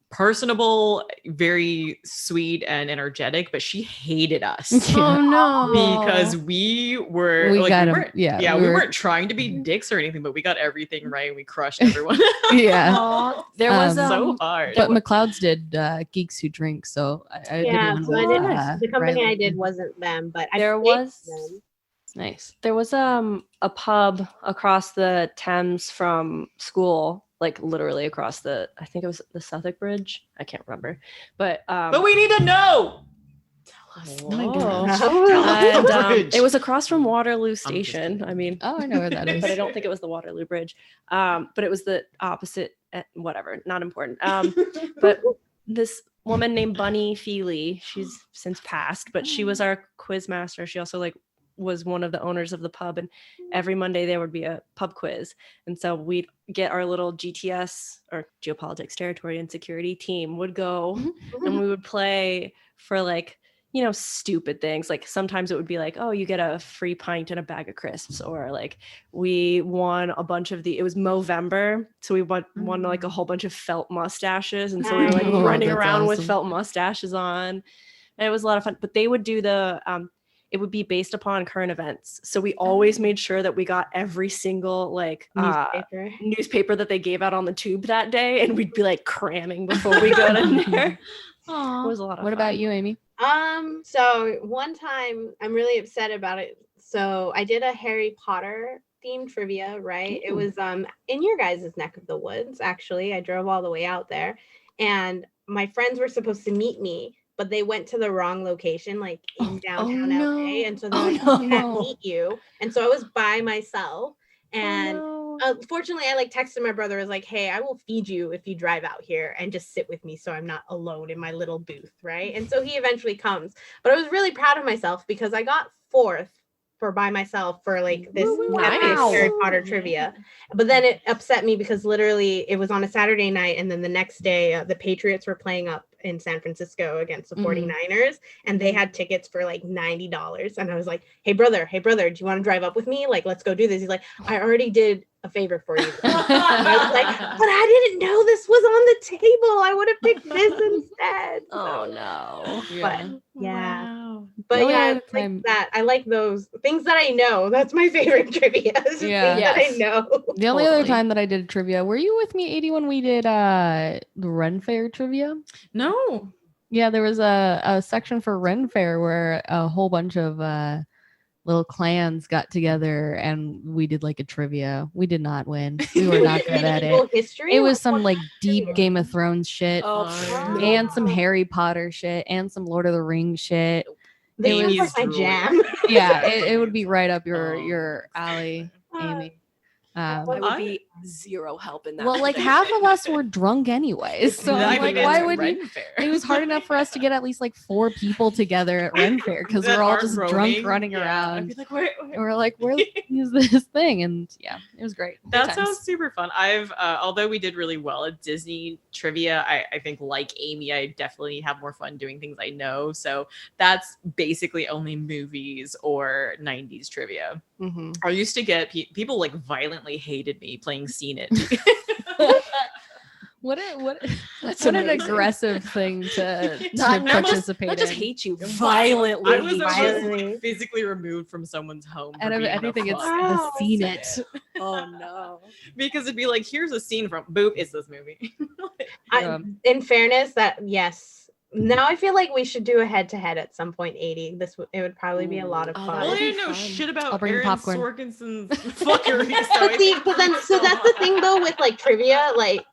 personable, very sweet and energetic, but she hated us. Oh no! Because we were We like, got we 'em. weren't, Yeah, we we were- weren't trying to be dicks or anything, but we got everything right. We crushed everyone. Yeah. Aw, there was so hard. But McLeod's did Geeks Who Drink, so I yeah, didn't so I didn't, know, the company Riley. I did wasn't them, but I There played was- them. Nice. There was a pub across the Thames from school, like literally across I think it was the Southwark Bridge. I can't remember, but But we need to know. Tell us. Whoa. Tell us. and it was across from Waterloo Station. kidding. I mean, Oh, I know where that is. but I don't think it was the Waterloo Bridge. But it was the opposite. Whatever, not important. But this woman named Bunny Feely. She's since passed, but she was our quiz master. She also like was one of the owners of the pub, and every Monday there would be a pub quiz. And so we'd get our little GTS, or geopolitics, territory and security team would go and we would play for like, you know, stupid things. Like sometimes it would be like, oh, you get a free pint and a bag of crisps, or like we won a bunch of it was Movember, so we won like a whole bunch of felt mustaches, and so we were like running that's around with awesome. felt mustaches on, and it was a lot of fun. But they would do the it would be based upon current events, so we always made sure that we got every single like newspaper that they gave out on the tube that day, and we'd be like cramming before we got in there. It was a lot of What fun. about you, Amy? So one time I'm really upset about it. So I did a Harry Potter themed trivia, right? It was in your guys' neck of the woods, actually. I drove all the way out there, and my friends were supposed to meet me, but they went to the wrong location, like in downtown LA. And so they're like, I can't meet you. And so I was by myself. And fortunately, I like texted my brother. I was like, hey, I will feed you if you drive out here and just sit with me so I'm not alone in my little booth, right? And so he eventually comes. But I was really proud of myself because I got 4th for by myself for like this epic Harry Potter trivia. But then it upset me because literally it was on a Saturday night, and then the next day the Patriots were playing up in San Francisco against the 49ers, and they had tickets for like $90. And I was like, hey brother, do you want to drive up with me? Like, let's go do this. He's like, I already did a favor for you. And I was like, but I didn't know this was on the table. I would have picked this instead. Oh no. But yeah. Wow. But The only yeah, other I like time- that. I like those things that I know. That's my favorite trivia. Is the Yeah. things that I Yes. know. The only other Totally. time that I did trivia, were you with me, 80, when we did the Ren Fair trivia? No. Yeah, there was a section for Ren Fair where a whole bunch of little clans got together and we did like a trivia. We did not win. We were not good at it. Medieval history? It was some What like deep trivia? Game of Thrones shit Oh, and some Harry Potter shit and some Lord of the Rings shit. This it was was like my jam. Yeah, it would be right up your alley, Amy. I would be zero help in that. Well, like half of us were drunk anyways, so I'm like, why would you? It was hard enough for us to get at least like 4 people together at Ren Fair because That we're all aren't just drunk roaming. running Yeah. I'd around. be like, where? And we're like, where is this thing? And yeah, it was great. Good That times. sounds super fun. I've although we did really well at Disney trivia, I think like Amy, I definitely have more fun doing things I know. So that's basically only movies or 90s trivia. Mhm. I used to get people like violently hated me playing Seen It. What That's an amazing. aggressive thing to Not participate Not just in. hate you, I violently. was almost Violently. like, physically removed from someone's home. for Out of being a anything, it's fuck. the Wow. Seen It. Oh no. Because it'd be like, here's a scene from Boop, it's this movie. In fairness, that yes. Now I feel like we should do a head-to-head at some point. 80. It would probably be a lot of Oh, fun. that Well, I would be didn't know fun. shit I'll about bring Aaron popcorn. Sorkinson's fuckery. But see, but then so that's the thing though with like trivia, like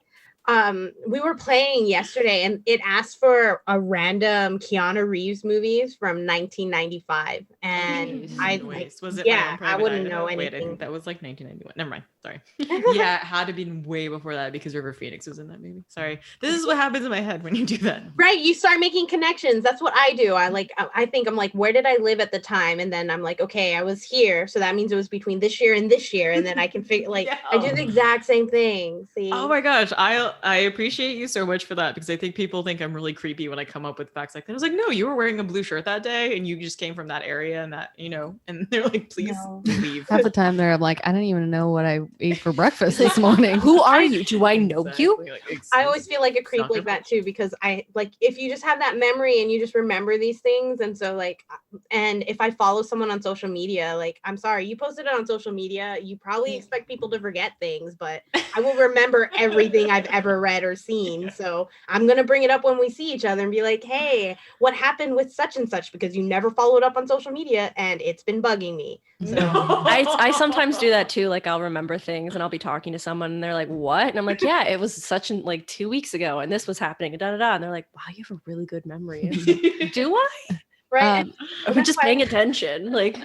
we were playing yesterday and it asked for a random Keanu Reeves movies from 1995, and I like, was it yeah, My Own I Private wouldn't know Wait, I anything. think that was like 1991. Never mind. Sorry. Yeah, it had to be way before that because River Phoenix was in that movie. Sorry. This is what happens in my head when you do that. Right, you start making connections. That's what I do. I think I'm like, where did I live at the time? And then I'm like, okay, I was here, so that means it was between this year and this year, and then I can figure like I do the exact same thing. See? Oh my gosh, I appreciate you so much for that because I think people think I'm really creepy when I come up with facts like that. I was like, no, you were wearing a blue shirt that day and you just came from that area and that, and they're like, please No. leave. Half the time there, I'm like, I don't even know what I ate for breakfast this morning. Who are you? Do I know you? Exactly, like, I always feel like a creep Stalker like that too, because I like if you just have that memory and you just remember these things. And so like, and if I follow someone on social media, like, I'm sorry, you posted it on social media, you probably expect people to forget things, but I will remember everything I've ever read or seen. So I'm going to bring it up when we see each other and be like, hey, what happened with such and such? Because you never followed up on social media and it's been bugging me. I sometimes do that too. Like I'll remember things and I'll be talking to someone and they're like, what? And I'm like, yeah, it was such an like 2 weeks ago and this was happening and da da da. And they're like, wow, you have a really good memory. I'm like, do I? Right. Um, I'm That's just why- paying attention. Like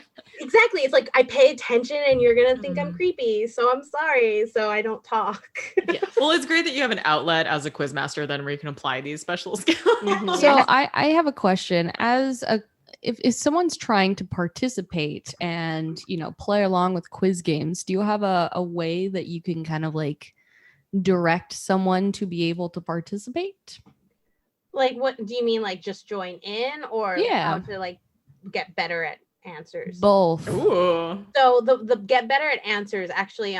exactly. It's like I pay attention and you're gonna think I'm Mhm. creepy, so I'm sorry. So I don't talk. Yeah. Well, it's great that you have an outlet as a quizmaster then where you can apply these special skills. Mhm. So I have a question. As a if someone's trying to participate and play along with quiz games, do you have a way that you can kind of like direct someone to be able to participate? Like, what do you mean? Like, just join in, or Yeah. how to like get better at answers? Both. Ooh. So the get better at answers actually,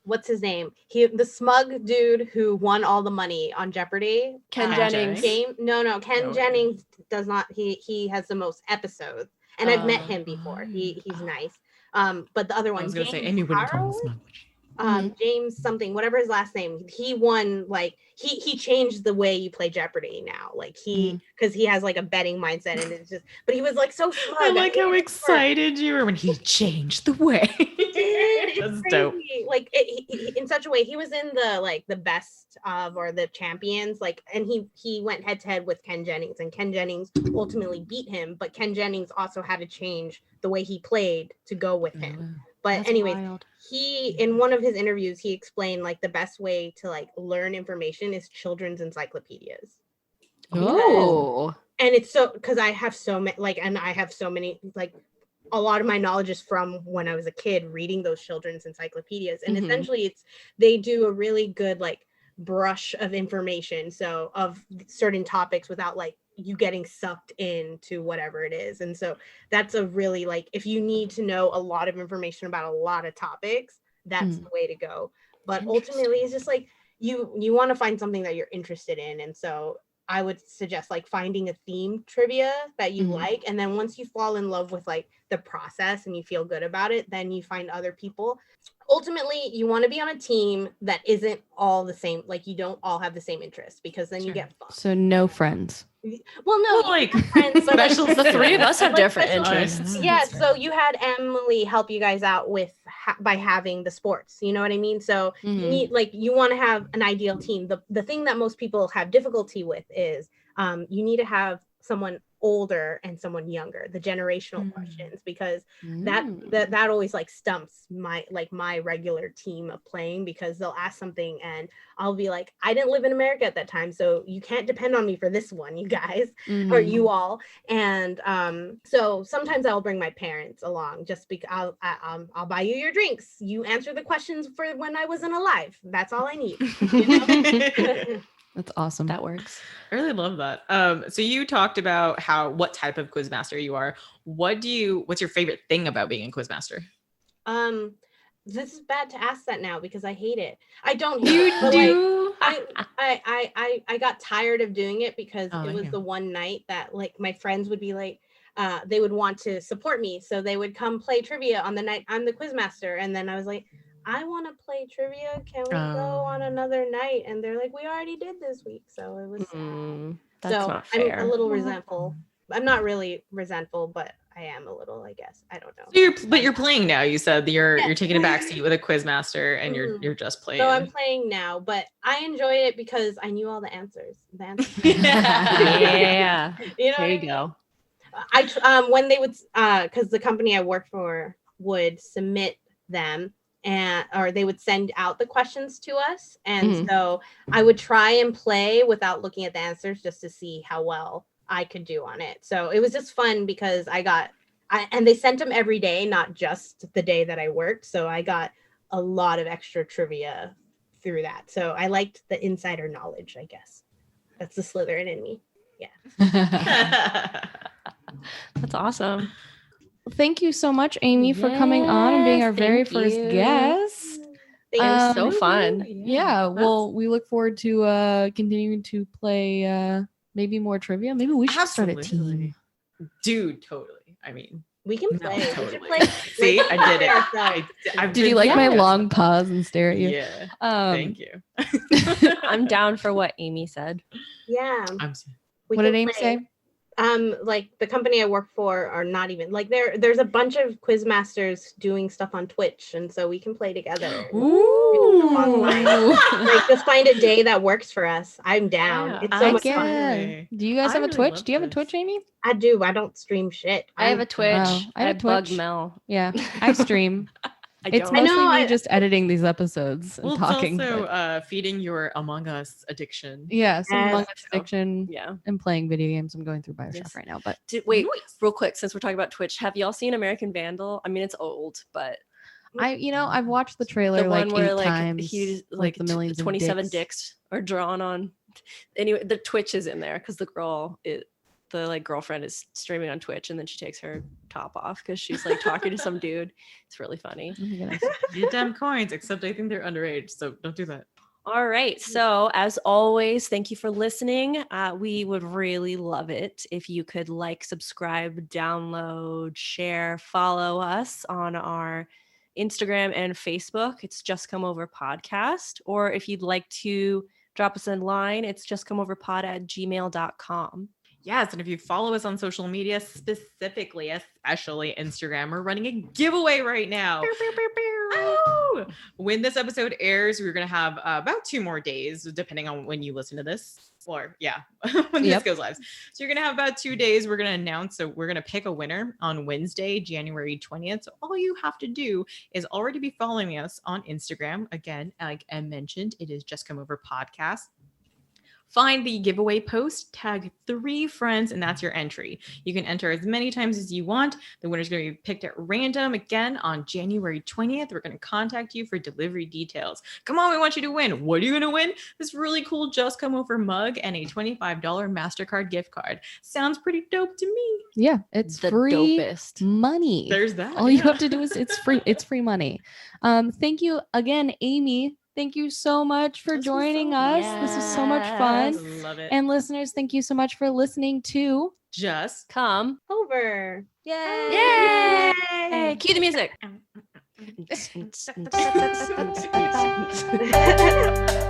what's his name? The smug dude who won all the money on Jeopardy. Ken Ken Jennings. Jennings. Ken No. Jennings does not. He has the most episodes, and I've met him Oh. before. He's nice. But the other I one, was gonna say James Amy wouldn't call him Harrow? smug. James something, whatever his last name, he won. Like he changed the way you play Jeopardy now. Like because he has like a betting mindset, and it's just, but he was like so smug. I like how hated it. excited you were when he changed the way. It's That's crazy. dope. Like in such a way, he was in the best of, or the champions, like, and he went head to head with Ken Jennings, and Ken Jennings ultimately beat him, but Ken Jennings also had to change the way he played to go with him. But That's anyways, wild. he, in one of his interviews, he explained like the best way to like learn information is children's encyclopedias. Oh. And it's so, because I have so many, like, and I have so many, like, a lot of my knowledge is from when I was a kid reading those children's encyclopedias. And Mhm. essentially they do a really good like brush of information, so of certain topics, without like you getting sucked into whatever it is. And so that's a really, like, if you need to know a lot of information about a lot of topics, that's the way to go. But ultimately it's just like you want to find something that you're interested in. And so I would suggest like finding a theme trivia that you like, and then once you fall in love with like the process and you feel good about it, then you find other people. Ultimately, you want to be on a team that isn't all the same, like you don't all have the same interests, because then you Sure. get fucked. So no friends. Well, no, Well, like, friends, but like, special The three of us have like different special interests. yeah, so you had Emily help you guys out with by having the sports, you know what I mean? So you need, like, you want to have an ideal team. The thing that most people have difficulty with is you need to have someone older and someone younger, the generational questions, because that always like stumps my regular team of playing, because they'll ask something and I'll be like, I didn't live in America at that time, so you can't depend on me for this one, you guys, or you all. And so sometimes I'll bring my parents along, just because I'll buy you your drinks, you answer the questions for when I wasn't alive, that's all I need, you know? That's awesome. That works. I really love that. So you talked about what type of quizmaster you are. What's your favorite thing about being a quizmaster? This is bad to ask that now because I hate it. I don't hate You it, but do? like, I got tired of doing it because Oh, it was yeah. the one night that like my friends would be like, they would want to support me, so they would come play trivia on the night I'm the quizmaster, and then I was like, I want to play trivia. Can we go on another night? And they're like, we already did this week, so it was sad. That's So not fair. I'm a little resentful. I'm not really resentful, but I am a little, I guess. I don't know. So you're playing now. You said that you're taking a backseat with a quizmaster, and you're just playing. So I'm playing now, but I enjoy it because I knew all the answers. Yeah. You know, There you go. when they would, because the company I worked for would submit them, or they would send out the questions to us, and so I would try and play without looking at the answers, just to see how well I could do on it. So it was just fun because and they sent them every day, not just the day that I worked. So I got a lot of extra trivia through that. So I liked the insider knowledge, I guess. That's the Slytherin in me. That's awesome. Thank you so much, Amy, for coming on and being our Yes, very thank first you. guest. Thank you. So fun. Yeah, well, we look forward to continuing to play maybe more trivia. Maybe we should start a team. Dude, totally. I mean, We can no, play. We should totally. play. See, I did it. ourselves. Did you like my long pause and stare at you? Yeah. Thank you. I'm down for what Amy said. Yeah. I'm we What can did Amy play. say? Like the company I work for are not even like there's a bunch of quiz masters doing stuff on Twitch, and so we can play together. Online. Like just find a day that works for us. I'm down. Yeah, It's so Heck much fun. yeah. Do you guys I have a really Twitch? love Do you have a this. Twitch, Amy? I do. I don't stream shit. I have a Twitch. Oh, I have a bug Twitch. Mel. Yeah, I stream. It's don't. I mostly know, me I- just editing these episodes and Well, talking. it's also but- feeding your Among Us addiction. yeah, some Yes. Among Us addiction Yeah. and playing video games. I'm going through Bioshock Yes. right now, but Wait, Nice. real quick, since we're talking about Twitch, have y'all seen American Vandal? I mean, it's old, but I've watched the trailer the like one where 8 like times. he like the millions of 27 dicks. dicks are drawn on. Anyway, the Twitch is in there because the like girlfriend is streaming on Twitch, and then she takes her top off because she's like talking to some dude. It's really funny. Oh my goodness. You damn coins, except I think they're underage, so don't do that. All right. So, as always, thank you for listening. We would really love it if you could like, subscribe, download, share, follow us on our Instagram and Facebook. It's Just Come Over Podcast. Or if you'd like to drop us a line, it's justcomeoverpod@gmail.com. Yes, and if you follow us on social media, specifically, especially Instagram, we're running a giveaway right now. Ow! When this episode airs, we're going to have about 2 more days, depending on when you listen to this. Or, yeah, when Yep. this goes live. So you're going to have about 2 days. We're going to announce, so we're going to pick a winner on Wednesday, January 20th. So all you have to do is already be following us on Instagram. Again, like Em mentioned, it is Just Come Over Podcast. Find the giveaway post, tag 3 friends, and that's your entry. You can enter as many times as you want. The winner's going to be picked at random again on January 20th. We're going to contact you for delivery details. Come on, we want you to win. What are you going to win? This really cool Just Come Over mug and a $25 MasterCard gift card. Sounds pretty dope to me. Yeah, it's The free dopest. money. There's that. All you yeah. have to do is it's free. It's free money. Thank you again, Amy. Thank you so much for This was joining so us. This is so much fun. Yes. Love it. And listeners, thank you so much for listening to Just Come. Over. Yay! Yay! Cue the music. Yay!